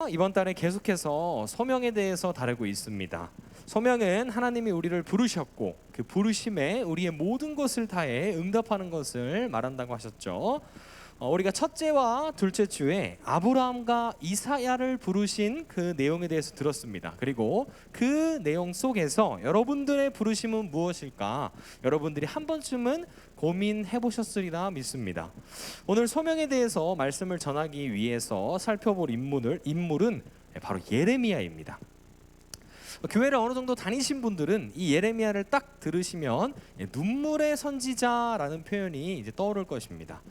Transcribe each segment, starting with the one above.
이번 달에 계속해서 소명에 대해서 다루고 있습니다. 소명은 하나님이 우리를 부르셨고 그 부르심에 우리의 모든 것을 다해 응답하는 것을 말한다고 하셨죠. 우리가 첫째와 둘째 주에 아브라함과 이사야를 부르신 그 내용에 대해서 들었습니다. 그리고 그 내용 속에서 여러분들의 부르심은 무엇일까? 여러분들이 한 번쯤은 고민해 보셨으리라 믿습니다. 오늘 소명에 대해서 말씀을 전하기 위해서 살펴볼 인물은 바로 예레미야입니다. 교회를 어느 정도 다니신 분들은 이 예레미야를 딱 들으시면 눈물의 선지자라는 표현이 이제 떠오를 것입니다.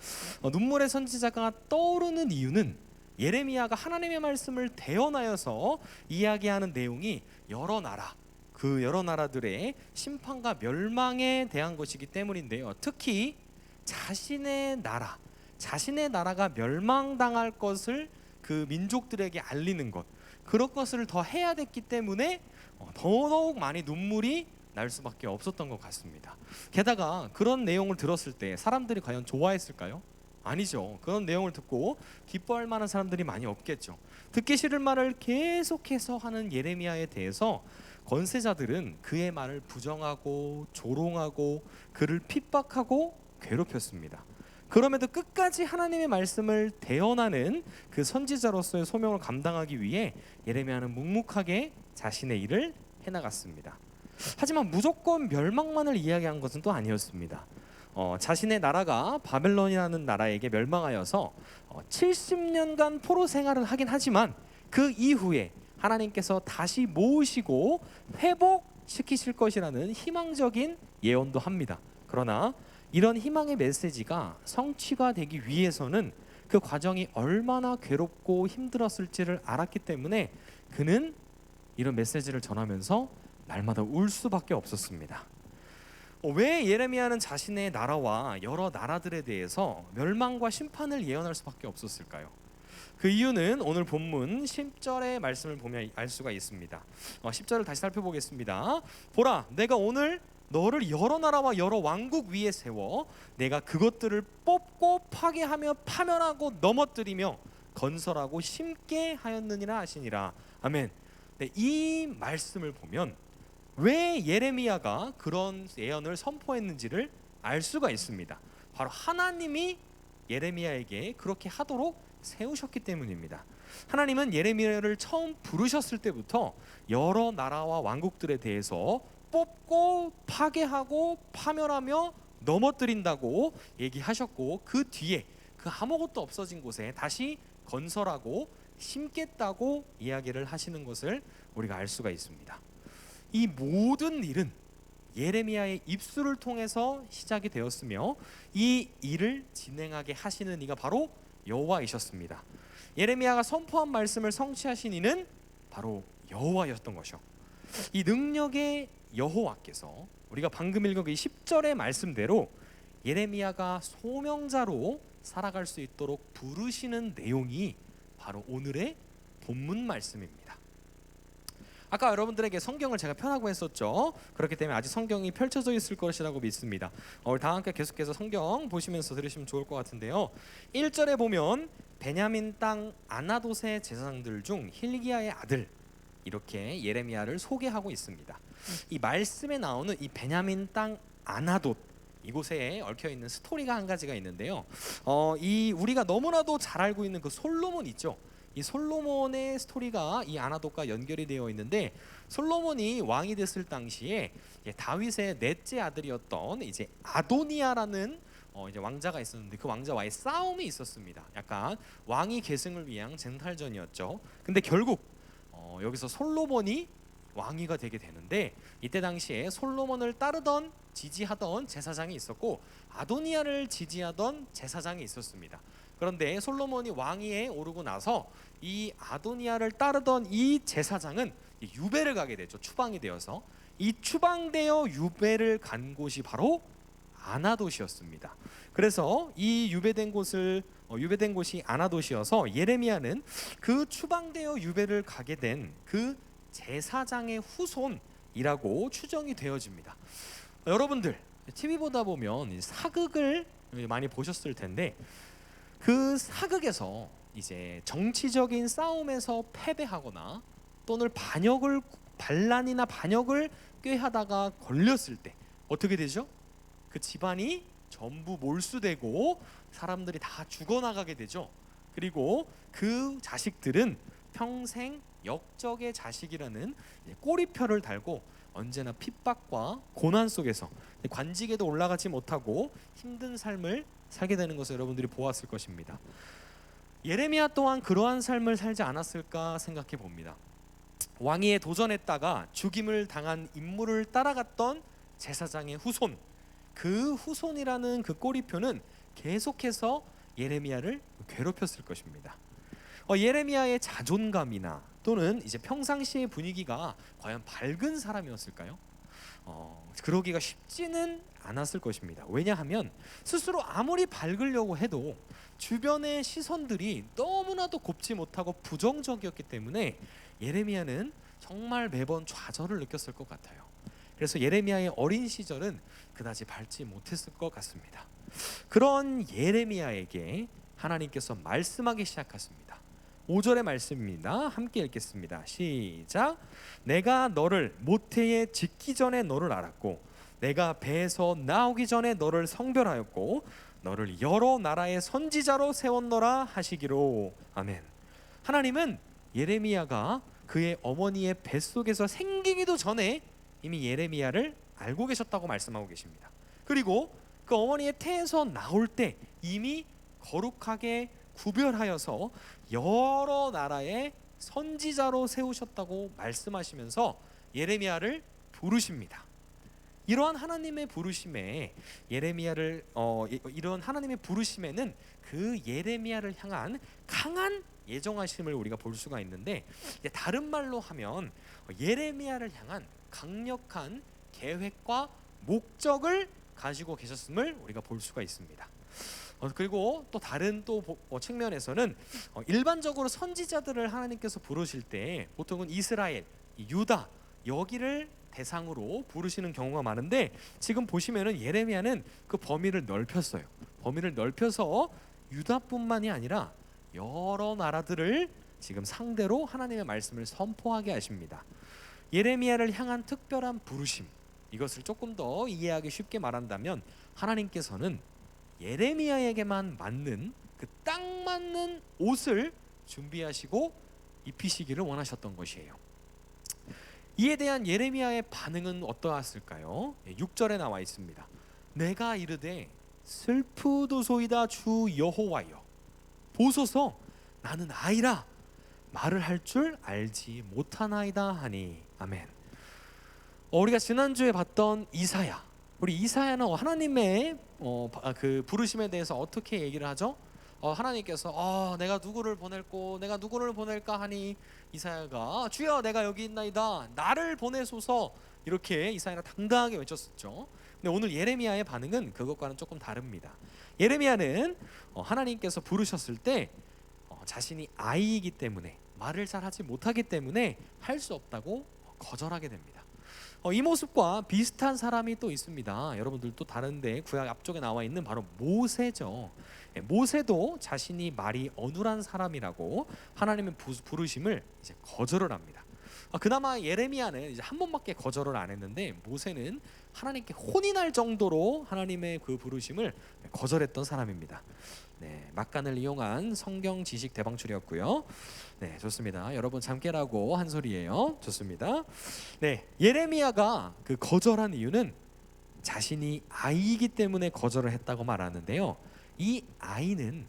눈물의 선지자가 떠오르는 이유는 예레미야가 하나님의 말씀을 대언하여서 이야기하는 내용이 여러 나라, 그 여러 나라들의 심판과 멸망에 대한 것이기 때문인데요. 특히 자신의 나라가 멸망당할 것을 그 민족들에게 알리는 것, 그런 것을 더 해야 됐기 때문에 더더욱 많이 눈물이 날 수밖에 없었던 것 같습니다. 게다가 그런 내용을 들었을 때 사람들이 과연 좋아했을까요? 아니죠. 그런 내용을 듣고 기뻐할 만한 사람들이 많이 없겠죠. 듣기 싫은 말을 계속해서 하는 예레미야에 대해서 권세자들은 그의 말을 부정하고 조롱하고 그를 핍박하고 괴롭혔습니다. 그럼에도 끝까지 하나님의 말씀을 대언하는 그 선지자로서의 소명을 감당하기 위해 예레미야는 묵묵하게 자신의 일을 해나갔습니다. 하지만 무조건 멸망만을 이야기한 것은 또 아니었습니다. 자신의 나라가 바벨론이라는 나라에게 멸망하여서 70년간 포로 생활을 하긴 하지만 그 이후에 하나님께서 다시 모으시고 회복시키실 것이라는 희망적인 예언도 합니다. 그러나 이런 희망의 메시지가 성취가 되기 위해서는 그 과정이 얼마나 괴롭고 힘들었을지를 알았기 때문에 그는 이런 메시지를 전하면서 날마다 울 수밖에 없었습니다. 왜 예레미야는 자신의 나라와 여러 나라들에 대해서 멸망과 심판을 예언할 수밖에 없었을까요? 그 이유는 오늘 본문 10절의 말씀을 보면 알 수가 있습니다. 10절을 다시 살펴보겠습니다. 보라, 내가 오늘 너를 여러 나라와 여러 왕국 위에 세워 내가 그것들을 뽑고 파괴하며 파멸하고 넘어뜨리며 건설하고 심게 하였느니라 하시니라. 아멘. 네, 이 말씀을 보면 왜 예레미야가 그런 예언을 선포했는지를 알 수가 있습니다. 바로 하나님이 예레미야에게 그렇게 하도록 세우셨기 때문입니다. 하나님은 예레미야를 처음 부르셨을 때부터 여러 나라와 왕국들에 대해서 뽑고 파괴하고 파멸하며 넘어뜨린다고 얘기하셨고, 그 뒤에 그 아무것도 없어진 곳에 다시 건설하고 심겠다고 이야기를 하시는 것을 우리가 알 수가 있습니다. 이 모든 일은 예레미야의 입술을 통해서 시작이 되었으며 이 일을 진행하게 하시는 이가 바로 여호와이셨습니다. 예레미야가 선포한 말씀을 성취하신 이는 바로 여호와였던 것이요. 이 능력의 여호와께서 우리가 방금 읽은 이 10절의 말씀대로 예레미야가 소명자로 살아갈 수 있도록 부르시는 내용이 바로 오늘의 본문 말씀입니다. 아까 여러분들에게 성경을 제가 펴라고 했었죠. 그렇기 때문에 아직 성경이 펼쳐져 있을 것이라고 믿습니다. 우리 다 함께 계속해서 성경 보시면서 들으시면 좋을 것 같은데요. 1절에 보면 베냐민 땅 아나돗의 제사장들 중 힐기야의 아들, 이렇게 예레미야를 소개하고 있습니다. 이 말씀에 나오는 이 베냐민 땅 아나돗, 이곳에 얽혀 있는 스토리가 한 가지가 있는데요. 이 우리가 너무나도 잘 알고 있는 그 솔로몬 있죠. 이 솔로몬의 스토리가 이 아나돗과 연결이 되어 있는데, 솔로몬이 왕이 됐을 당시에 다윗의 넷째 아들이었던 이제 아도니아라는 이제 왕자가 있었는데 그 왕자와의 싸움이 있었습니다. 약간 왕위 계승을 위한 쟁탈전이었죠. 근데 결국 여기서 솔로몬이 왕위가 되게 되는데, 이때 당시에 솔로몬을 따르던 지지하던 제사장이 있었고 아도니아를 지지하던 제사장이 있었습니다. 그런데 솔로몬이 왕위에 오르고 나서 이 아도니아를 따르던 이 제사장은 유배를 가게 되죠. 추방이 되어서. 이 추방되어 유배를 간 곳이 바로 아나돗이었습니다. 그래서 이 유배된 곳이 아나돗이어서 예레미야는 그 추방되어 유배를 가게 된 그 제사장의 후손이라고 추정이 되어집니다. 여러분들 TV 보다 보면 사극을 많이 보셨을 텐데 그 사극에서 이제 정치적인 싸움에서 패배하거나 또는 반란이나 반역을 꾀하다가 걸렸을 때 어떻게 되죠? 그 집안이 전부 몰수되고 사람들이 다 죽어나가게 되죠. 그리고 그 자식들은 평생 역적의 자식이라는 꼬리표를 달고 언제나 핍박과 고난 속에서 관직에도 올라가지 못하고 힘든 삶을 살게 되는 것을 여러분들이 보았을 것입니다. 예레미야 또한 그러한 삶을 살지 않았을까 생각해 봅니다. 왕위에 도전했다가 죽임을 당한 인물을 따라갔던 제사장의 후손, 그 후손이라는 그 꼬리표는 계속해서 예레미야를 괴롭혔을 것입니다. 예레미야의 자존감이나 또는 이제 평상시의 분위기가 과연 밝은 사람이었을까요? 그러기가 쉽지는 않았을 것입니다. 왜냐하면 스스로 아무리 밝으려고 해도 주변의 시선들이 너무나도 곱지 못하고 부정적이었기 때문에 예레미야는 정말 매번 좌절을 느꼈을 것 같아요. 그래서 예레미야의 어린 시절은 그다지 밝지 못했을 것 같습니다. 그런 예레미야에게 하나님께서 말씀하기 시작하십니다. 5절의 말씀입니다. 함께 읽겠습니다. 시작. 내가 너를 모태에 짓기 전에 너를 알았고 내가 배에서 나오기 전에 너를 성별하였고 너를 여러 나라의 선지자로 세웠노라 하시기로. 아멘. 하나님은 예레미야가 그의 어머니의 뱃속에서 생기기도 전에 이미 예레미야를 알고 계셨다고 말씀하고 계십니다. 그리고 그 어머니의 태에서 나올 때 이미 거룩하게 구별하여서 여러 나라의 선지자로 세우셨다고 말씀하시면서 예레미야를 부르십니다. 이러한 하나님의 부르심에 이런 하나님의 부르심에는 그 예레미야를 향한 강한 예정하심을 우리가 볼 수가 있는데, 다른 말로 하면 예레미야를 향한 강력한 계획과 목적을 가지고 계셨음을 우리가 볼 수가 있습니다. 그리고 또 다른 측면에서는 일반적으로 선지자들을 하나님께서 부르실 때 보통은 이스라엘, 유다 여기를 대상으로 부르시는 경우가 많은데, 지금 보시면은 예레미야는 그 범위를 넓혔어요. 범위를 넓혀서 유다뿐만이 아니라 여러 나라들을 지금 상대로 하나님의 말씀을 선포하게 하십니다. 예레미야를 향한 특별한 부르심, 이것을 조금 더 이해하기 쉽게 말한다면 하나님께서는 예레미야에게만 맞는 그 딱 맞는 옷을 준비하시고 입히시기를 원하셨던 것이에요. 이에 대한 예레미야의 반응은 어떠했을까요? 6절에 나와 있습니다. 내가 이르되 슬프도소이다 주 여호와여 보소서 나는 아이라 말을 할 줄 알지 못하나이다 하니. 아멘. 우리가 지난주에 봤던 이사야, 우리 이사야는 하나님의 그 부르심에 대해서 어떻게 얘기를 하죠? 하나님께서 내가 누구를 보낼까 하니 이사야가 주여 내가 여기 있나이다 나를 보내소서, 이렇게 이사야가 당당하게 외쳤었죠. 근데 오늘 예레미야의 반응은 그것과는 조금 다릅니다. 예레미야는 하나님께서 부르셨을 때 자신이 아이이기 때문에, 말을 잘 하지 못하기 때문에 할 수 없다고 거절하게 됩니다. 이 모습과 비슷한 사람이 또 있습니다. 여러분들도 다른데 구약 앞쪽에 나와 있는 바로 모세죠. 모세도 자신이 말이 어눌한 사람이라고 하나님의 부르심을 이제 거절을 합니다. 그나마 예레미야는 이제 한 번밖에 거절을 안 했는데, 모세는 하나님께 혼이 날 정도로 하나님의 그 부르심을 거절했던 사람입니다. 네, 막간을 이용한 성경 지식 대방출이었고요. 네, 좋습니다. 여러분 잠 깨라고 한 소리예요. 좋습니다. 네, 예레미야가 그 거절한 이유는 자신이 아이이기 때문에 거절을 했다고 말하는데요. 이 아이는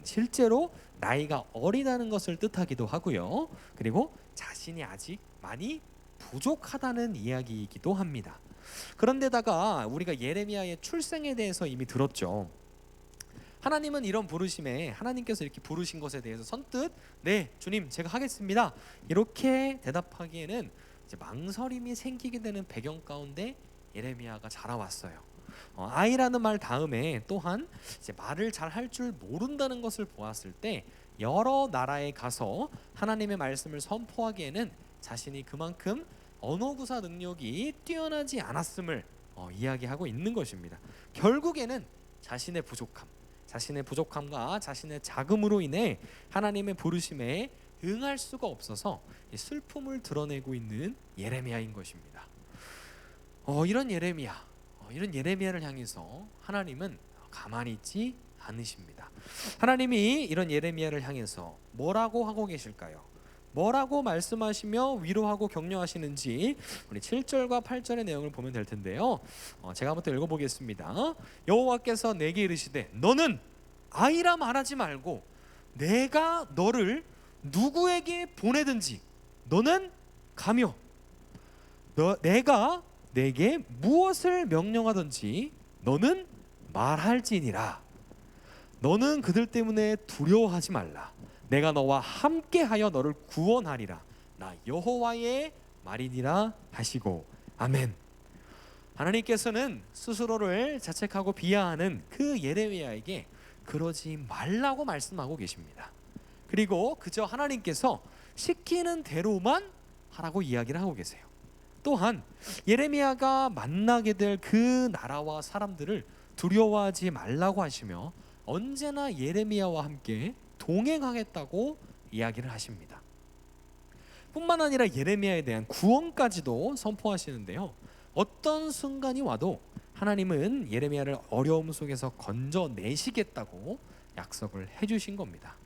실제로 나이가 어리다는 것을 뜻하기도 하고요. 그리고 자신이 아직 많이 부족하다는 이야기이기도 합니다. 그런데다가 우리가 예레미야의 출생에 대해서 이미 들었죠. 하나님은 이런 부르심에, 하나님께서 이렇게 부르신 것에 대해서 선뜻 네 주님 제가 하겠습니다 이렇게 대답하기에는 이제 망설임이 생기게 되는 배경 가운데 예레미야가 자라왔어요. 아이라는 말 다음에 또한 이제 말을 잘 할 줄 모른다는 것을 보았을 때 여러 나라에 가서 하나님의 말씀을 선포하기에는 자신이 그만큼 언어구사 능력이 뛰어나지 않았음을 이야기하고 있는 것입니다. 결국에는 자신의 부족함, 자신의 부족함과 자신의 자금으로 인해 하나님의 부르심에 응할 수가 없어서 슬픔을 드러내고 있는 예레미야인 것입니다. 이런 예레미야를 향해서 하나님은 가만히 있지 않으십니다. 하나님이 이런 예레미야를 향해서 뭐라고 하고 계실까요? 뭐라고 말씀하시며 위로하고 격려하시는지 우리 7절과 8절의 내용을 보면 될 텐데요. 제가 한번 읽어보겠습니다. 여호와께서 내게 이르시되 너는 아이라 말하지 말고 내가 너를 누구에게 보내든지 너는 가며 내가 내게 무엇을 명령하든지 너는 말할지니라. 너는 그들 때문에 두려워하지 말라. 내가 너와 함께하여 너를 구원하리라. 나 여호와의 말이니라 하시고 아멘. 하나님께서는 스스로를 자책하고 비하하는 그 예레미야에게 그러지 말라고 말씀하고 계십니다. 그리고 그저 하나님께서 시키는 대로만 하라고 이야기를 하고 계세요. 또한 예레미야가 만나게 될 그 나라와 사람들을 두려워하지 말라고 하시며 언제나 예레미야와 함께 동행하겠다고 이야기를 하십니다. 뿐만 아니라 예레미야에 대한 구원까지도 선포하시는데요. 어떤 순간이 와도 하나님은 예레미야를 어려움 속에서 건져내시겠다고 약속을 해주신 겁니다.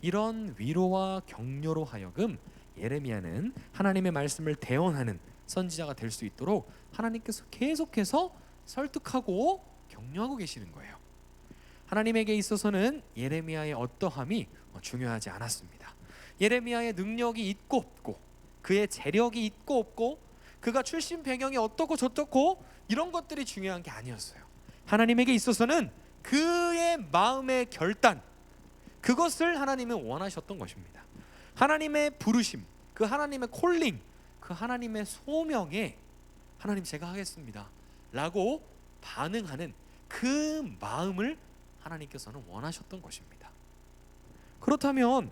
이런 위로와 격려로 하여금 예레미야는 하나님의 말씀을 대언하는 선지자가 될 수 있도록 하나님께서 계속해서 설득하고 격려하고 계시는 거예요. 하나님에게 있어서는 예레미야의 어떠함이 중요하지 않았습니다. 예레미야의 능력이 있고 없고 그의 재력이 있고 없고 그가 출신 배경이 어떻고 저떻고 이런 것들이 중요한 게 아니었어요. 하나님에게 있어서는 그의 마음의 결단, 그것을 하나님은 원하셨던 것입니다. 하나님의 부르심, 그 하나님의 콜링, 그 하나님의 소명에 하나님 제가 하겠습니다 라고 반응하는 그 마음을 하나님께서는 원하셨던 것입니다. 그렇다면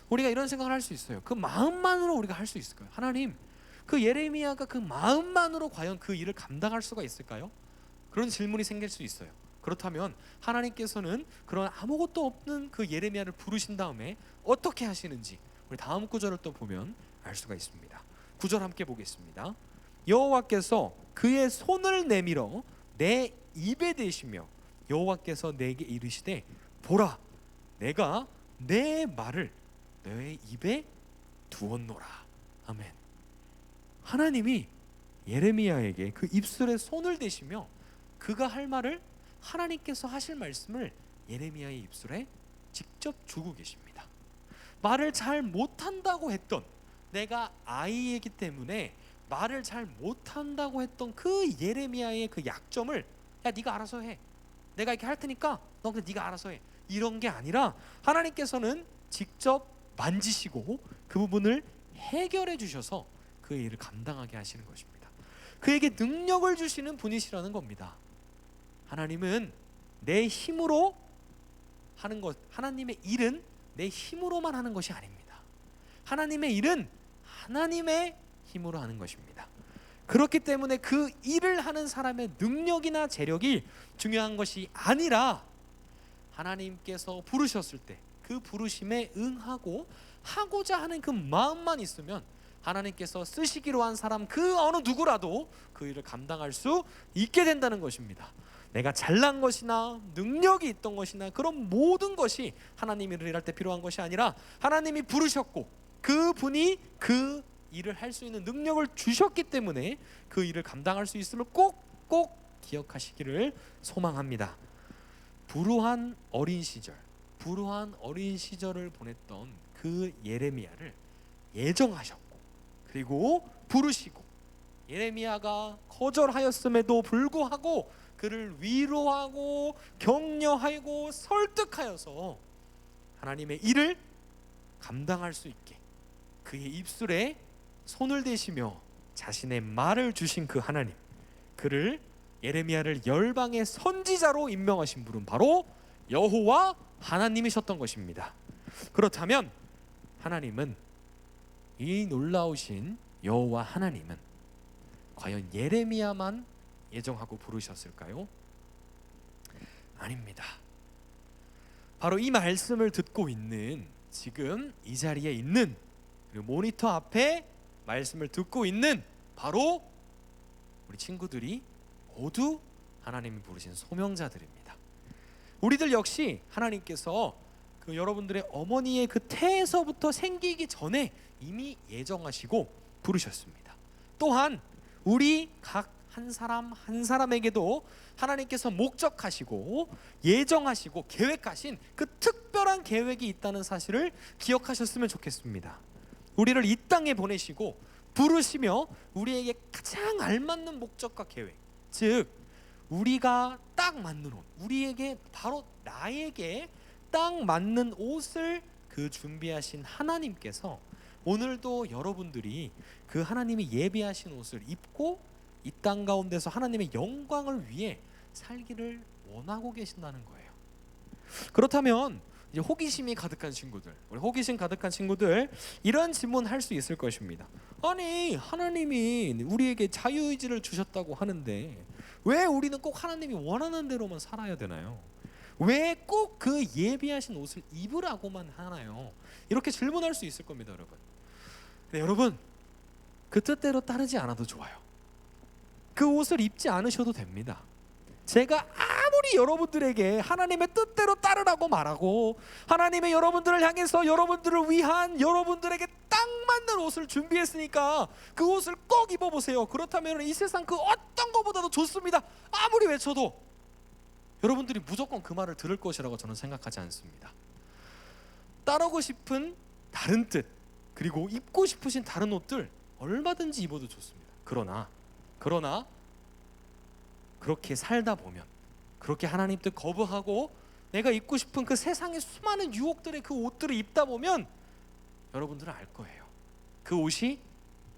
우리가 이런 생각을 할 수 있어요. 그 마음만으로 우리가 할 수 있을까요? 하나님, 그 예레미야가 그 마음만으로 과연 그 일을 감당할 수가 있을까요? 그런 질문이 생길 수 있어요. 그렇다면 하나님께서는 그런 아무것도 없는 그 예레미야를 부르신 다음에 어떻게 하시는지 우리 다음 구절을 또 보면 알 수가 있습니다. 9절 함께 보겠습니다. 여호와께서 그의 손을 내밀어 내 입에 대시며 여호와께서 내게 이르시되 보라, 내가 내 말을 너의 입에 두었노라. 아멘. 하나님이 예레미야에게 그 입술에 손을 대시며 그가 할 말을, 하나님께서 하실 말씀을 예레미야의 입술에 직접 주고 계십니다. 말을 잘 못한다고 했던, 내가 아이이기 때문에 말을 잘 못한다고 했던 그 예레미야의 그 약점을 야 네가 알아서 해, 내가 이렇게 할 테니까 너 그냥 네가 알아서 해, 이런 게 아니라 하나님께서는 직접 만지시고 그 부분을 해결해 주셔서 그의 일을 감당하게 하시는 것입니다. 그에게 능력을 주시는 분이시라는 겁니다. 하나님은 내 힘으로 하는 것, 하나님의 일은 내 힘으로만 하는 것이 아닙니다. 하나님의 일은 하나님의 힘으로 하는 것입니다. 그렇기 때문에 그 일을 하는 사람의 능력이나 재력이 중요한 것이 아니라 하나님께서 부르셨을 때 그 부르심에 응하고 하고자 하는 그 마음만 있으면 하나님께서 쓰시기로 한 사람 그 어느 누구라도 그 일을 감당할 수 있게 된다는 것입니다. 내가 잘난 것이나 능력이 있던 것이나 그런 모든 것이 하나님 일을 일할 때 필요한 것이 아니라 하나님이 부르셨고 그분이 그 일을 할 수 있는 능력을 주셨기 때문에 그 일을 감당할 수 있음을 꼭 기억하시기를 소망합니다. 불우한 어린 시절을 보냈던 그 예레미야를 예정하셨고 그리고 부르시고 예레미야가 거절하였음에도 불구하고 그를 위로하고 격려하고 설득하여서 하나님의 일을 감당할 수 있게 그의 입술에 손을 대시며 자신의 말을 주신 그 하나님, 그를 예레미야를 열방의 선지자로 임명하신 분은 바로 여호와 하나님이셨던 것입니다. 그렇다면 하나님은, 이 놀라우신 여호와 하나님은 과연 예레미야만 예정하고 부르셨을까요? 아닙니다. 바로 이 말씀을 듣고 있는, 지금 이 자리에 있는, 그리고 모니터 앞에 말씀을 듣고 있는 바로 우리 친구들이 모두 하나님이 부르신 소명자들입니다. 우리들 역시 하나님께서 그 여러분들의 어머니의 그 태에서부터 생기기 전에 이미 예정하시고 부르셨습니다. 또한 우리 각 한 사람 한 사람에게도 하나님께서 목적하시고 예정하시고 계획하신 그 특별한 계획이 있다는 사실을 기억하셨으면 좋겠습니다. 우리를 이 땅에 보내시고 부르시며 우리에게 가장 알맞는 목적과 계획, 즉 우리가 딱 맞는 옷, 우리에게 바로 나에게 딱 맞는 옷을 그 준비하신 하나님께서 오늘도 여러분들이 그 하나님이 예비하신 옷을 입고 이 땅 가운데서 하나님의 영광을 위해 살기를 원하고 계신다는 거예요. 그렇다면 이제 호기심이 가득한 친구들, 우리 호기심 가득한 친구들, 이런 질문할 수 있을 것입니다. 아니, 하나님이 우리에게 자유의지를 주셨다고 하는데 왜 우리는 꼭 하나님이 원하는 대로만 살아야 되나요? 왜 꼭 그 예비하신 옷을 입으라고만 하나요? 이렇게 질문할 수 있을 겁니다, 여러분. 근데 여러분, 그 뜻대로 따르지 않아도 좋아요. 그 옷을 입지 않으셔도 됩니다. 제가 아무리 여러분들에게 하나님의 뜻대로 따르라고 말하고 하나님의 여러분들을 향해서 여러분들을 위한 여러분들에게 딱 맞는 옷을 준비했으니까 그 옷을 꼭 입어보세요, 그렇다면 이 세상 그 어떤 것보다도 좋습니다, 아무리 외쳐도 여러분들이 무조건 그 말을 들을 것이라고 저는 생각하지 않습니다. 따르고 싶은 다른 뜻, 그리고 입고 싶으신 다른 옷들 얼마든지 입어도 좋습니다. 그러나 그렇게 살다 보면, 그렇게 하나님 뜻 거부하고 내가 입고 싶은 그 세상의 수많은 유혹들의 그 옷들을 입다 보면 여러분들은 알 거예요. 그 옷이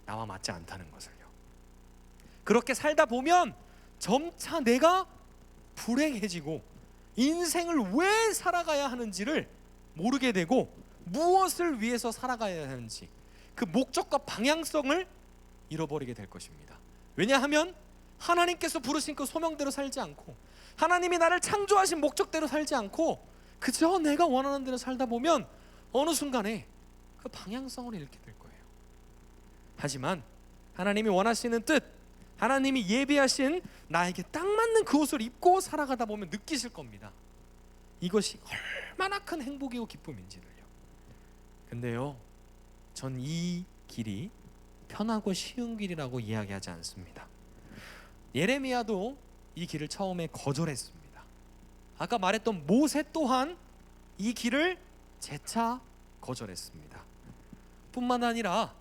나와 맞지 않다는 것을요. 그렇게 살다 보면 점차 내가 불행해지고 인생을 왜 살아가야 하는지를 모르게 되고 무엇을 위해서 살아가야 하는지 그 목적과 방향성을 잃어버리게 될 것입니다. 왜냐하면 하나님께서 부르신 그 소명대로 살지 않고 하나님이 나를 창조하신 목적대로 살지 않고 그저 내가 원하는 대로 살다 보면 어느 순간에 그 방향성을 잃게 될 거예요. 하지만 하나님이 원하시는 뜻, 하나님이 예비하신 나에게 딱 맞는 그 옷을 입고 살아가다 보면 느끼실 겁니다. 이것이 얼마나 큰 행복이고 기쁨인지를요. 근데요, 전 이 길이 편하고 쉬운 길이라고 이야기하지 않습니다. 예레미야도 이 길을 처음에 거절했습니다. 아까 말했던 모세 또한 이 길을 재차 거절했습니다. 뿐만 아니라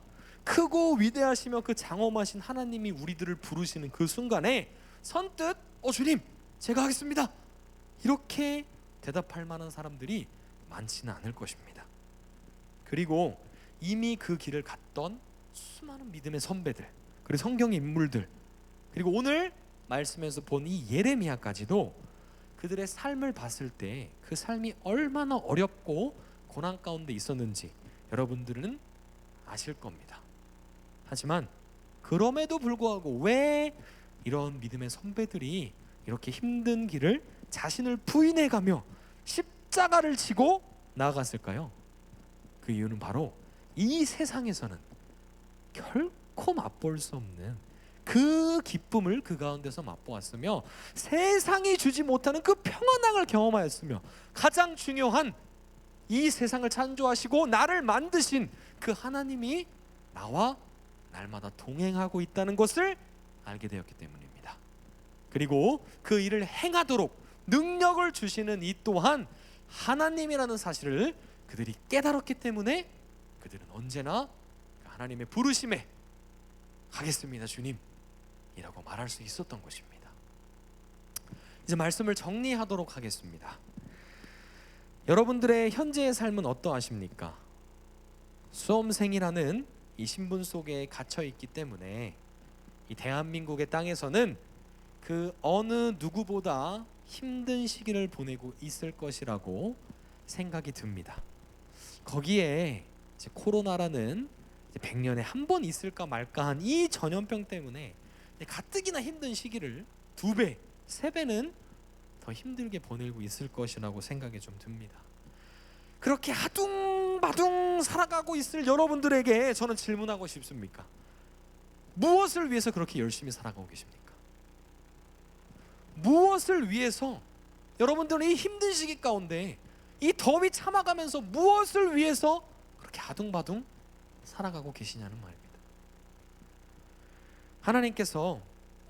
크고 위대하시며 그 장엄하신 하나님이 우리들을 부르시는 그 순간에 선뜻 주님 제가 하겠습니다, 이렇게 대답할 만한 사람들이 많지는 않을 것입니다. 그리고 이미 그 길을 갔던 수많은 믿음의 선배들, 그리고 성경의 인물들, 그리고 오늘 말씀에서 본 이 예레미야까지도 그들의 삶을 봤을 때 그 삶이 얼마나 어렵고 고난 가운데 있었는지 여러분들은 아실 겁니다. 하지만 그럼에도 불구하고 왜 이런 믿음의 선배들이 이렇게 힘든 길을 자신을 부인해가며 십자가를 지고 나아갔을까요? 그 이유는 바로 이 세상에서는 결코 맛볼 수 없는 그 기쁨을 그 가운데서 맛보았으며 세상이 주지 못하는 그 평안함을 경험하였으며 가장 중요한 이 세상을 창조하시고 나를 만드신 그 하나님이 나와 날마다 동행하고 있다는 것을 알게 되었기 때문입니다. 그리고 그 일을 행하도록 능력을 주시는 이 또한 하나님이라는 사실을 그들이 깨달았기 때문에 그들은 언제나 하나님의 부르심에 가겠습니다 주님 이라고 말할 수 있었던 것입니다. 이제 말씀을 정리하도록 하겠습니다. 여러분들의 현재의 삶은 어떠하십니까? 수험생이라는 이 신분 속에 갇혀 있기 때문에 이 대한민국의 땅에서는 그 어느 누구보다 힘든 시기를 보내고 있을 것이라고 생각이 듭니다. 거기에 이제 코로나라는 100년에 한 번 있을까 말까한 이 전염병 때문에 가뜩이나 힘든 시기를 2배, 3배는 더 힘들게 보내고 있을 것이라고 생각이 좀 듭니다. 그렇게 아둥바둥 살아가고 있을 여러분들에게 저는 질문하고 싶습니까? 무엇을 위해서 그렇게 열심히 살아가고 계십니까? 무엇을 위해서 여러분들은 이 힘든 시기 가운데 이 더위 참아가면서 무엇을 위해서 그렇게 아둥바둥 살아가고 계시냐는 말입니다. 하나님께서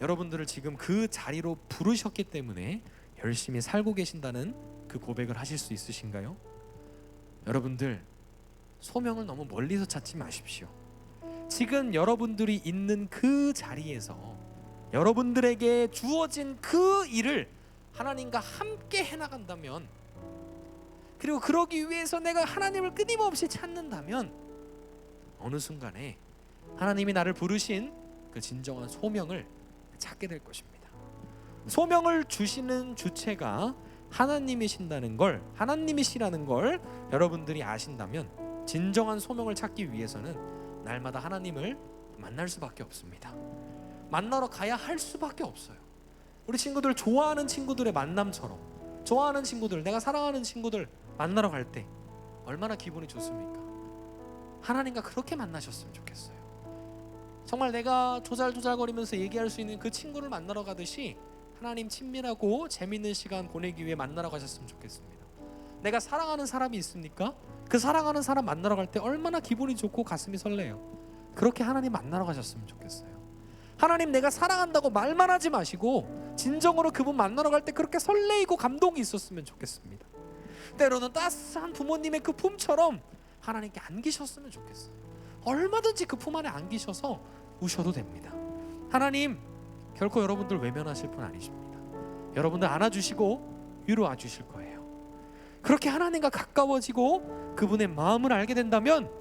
여러분들을 지금 그 자리로 부르셨기 때문에 열심히 살고 계신다는 그 고백을 하실 수 있으신가요? 여러분들, 소명을 너무 멀리서 찾지 마십시오. 지금 여러분들이 있는 그 자리에서 여러분들에게 주어진 그 일을 하나님과 함께 해나간다면, 그리고 그러기 위해서 내가 하나님을 끊임없이 찾는다면 어느 순간에 하나님이 나를 부르신 그 진정한 소명을 찾게 될 것입니다. 소명을 주시는 주체가 하나님이시라는 걸 여러분들이 아신다면 진정한 소명을 찾기 위해서는 날마다 하나님을 만날 수밖에 없습니다. 만나러 가야 할 수밖에 없어요. 우리 친구들, 좋아하는 친구들의 만남처럼, 좋아하는 친구들, 내가 사랑하는 친구들 만나러 갈 때 얼마나 기분이 좋습니까? 하나님과 그렇게 만나셨으면 좋겠어요. 정말 내가 조잘조잘거리면서 얘기할 수 있는 그 친구를 만나러 가듯이 하나님 친밀하고 재밌는 시간 보내기 위해 만나러 가셨으면 좋겠습니다. 내가 사랑하는 사람이 있습니까? 그 사랑하는 사람 만나러 갈 때 얼마나 기분이 좋고 가슴이 설레요. 그렇게 하나님 만나러 가셨으면 좋겠어요. 하나님 내가 사랑한다고 말만 하지 마시고 진정으로 그분 만나러 갈 때 그렇게 설레이고 감동이 있었으면 좋겠습니다. 때로는 따스한 부모님의 그 품처럼 하나님께 안기셨으면 좋겠어요. 얼마든지 그 품 안에 안기셔서 우셔도 됩니다. 하나님 결코 여러분들 외면하실 분 아니십니다. 여러분들 안아주시고 위로해 주실 거예요. 그렇게 하나님과 가까워지고 그분의 마음을 알게 된다면,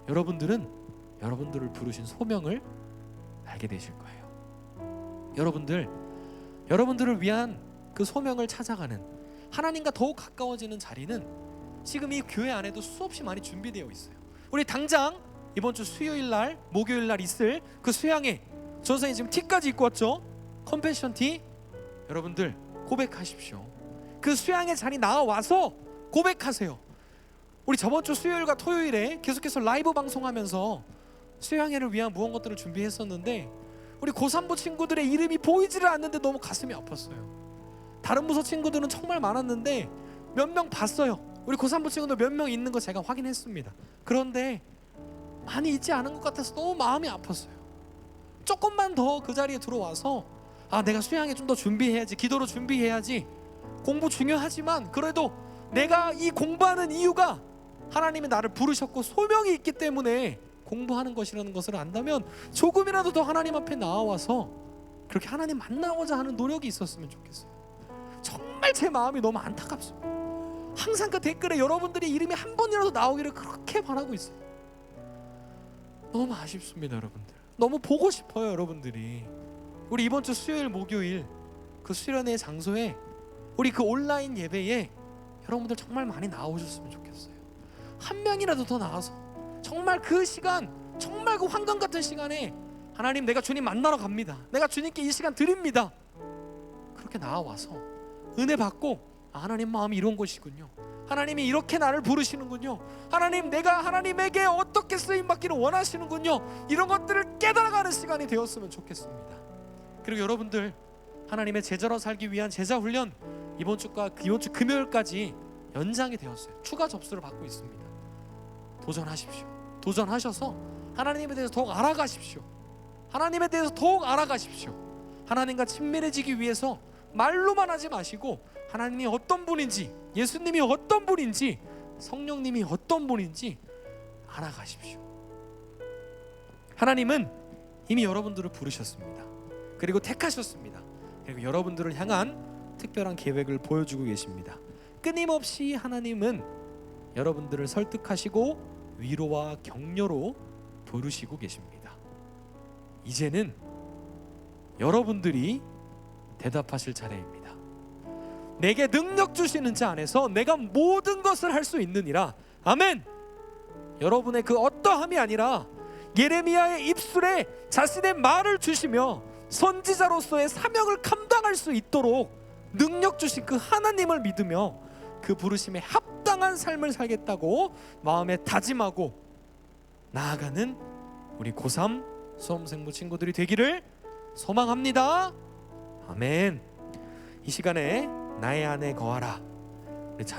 여러분들은 여러분들을 부르신 소명을 알게 되실 거예요. 여러분들을 위한 그 소명을 찾아가는, 하나님과 더욱 가까워지는 자리는 지금 이 교회 안에도 수없이 많이 준비되어 있어요. 우리 당장 이번 주 수요일 날, 목요일 날 있을 그 수양회, 저 선생님 지금 티까지 입고 왔죠? 컴패션 티. 여러분들 고백하십시오. 그 수양회 자리 나와서 고백하세요. 우리 저번 주 수요일과 토요일에 계속해서 라이브 방송하면서 수양회를 위한 무언가들을 준비했었는데 우리 고3부 친구들의 이름이 보이지를 않는데 너무 가슴이 아팠어요. 다른 부서 친구들은 정말 많았는데 몇 명 봤어요. 우리 고3부 친구들 몇 명 있는 거 제가 확인했습니다. 그런데 많이 있지 않은 것 같아서 너무 마음이 아팠어요. 조금만 더 그 자리에 들어와서 내가 수양회 좀 더 준비해야지, 기도로 준비해야지, 공부 중요하지만 그래도 내가 이 공부하는 이유가 하나님이 나를 부르셨고 소명이 있기 때문에 공부하는 것이라는 것을 안다면 조금이라도 더 하나님 앞에 나와서 그렇게 하나님 만나고자 하는 노력이 있었으면 좋겠어요. 정말 제 마음이 너무 안타깝습니다. 항상 그 댓글에 여러분들의 이름이 한 번이라도 나오기를 그렇게 바라고 있어요. 너무 아쉽습니다. 여러분들 너무 보고 싶어요. 여러분들이 우리 이번 주 수요일 목요일 그 수련회 장소에, 우리 그 온라인 예배에 여러분들 정말 많이 나오셨으면 좋겠어요. 한 명이라도 더 나와서 정말 그 시간, 정말 그 황금 같은 시간에 하나님 내가 주님 만나러 갑니다, 내가 주님께 이 시간 드립니다, 그렇게 나와서 은혜 받고 하나님 마음이 이런 것이군요, 하나님이 이렇게 나를 부르시는군요, 하나님 내가 하나님에게 어떻게 쓰임받기를 원하시는군요, 이런 것들을 깨달아가는 시간이 되었으면 좋겠습니다. 그리고 여러분들 하나님의 제자로 살기 위한 제자훈련 이번 주 금요일까지 연장이 되었어요. 추가 접수를 받고 있습니다. 도전하십시오. 도전하셔서 하나님에 대해서 더욱 알아가십시오. 하나님에 대해서 더욱 알아가십시오. 하나님과 친밀해지기 위해서 말로만 하지 마시고 하나님이 어떤 분인지, 예수님이 어떤 분인지, 성령님이 어떤 분인지 알아가십시오. 하나님은 이미 여러분들을 부르셨습니다. 그리고 택하셨습니다. 그리고 여러분들을 향한 특별한 계획을 보여주고 계십니다. 끊임없이 하나님은 여러분들을 설득하시고 위로와 격려로 부르시고 계십니다. 이제는 여러분들이 대답하실 차례입니다. 내게 능력 주시는 자 안에서 내가 모든 것을 할 수 있느니라. 아멘. 여러분의 그 어떠함이 아니라 예레미야의 입술에 자신의 말을 주시며 선지자로서의 사명을 감당할 수 있도록 능력 주신 그 하나님을 믿으며 그 부르심에 합당한 삶을 살겠다고 마음에 다짐하고 나아가는 우리 고3 수험생부 친구들이 되기를 소망합니다. 아멘. 이 시간에 나의 안에 거하라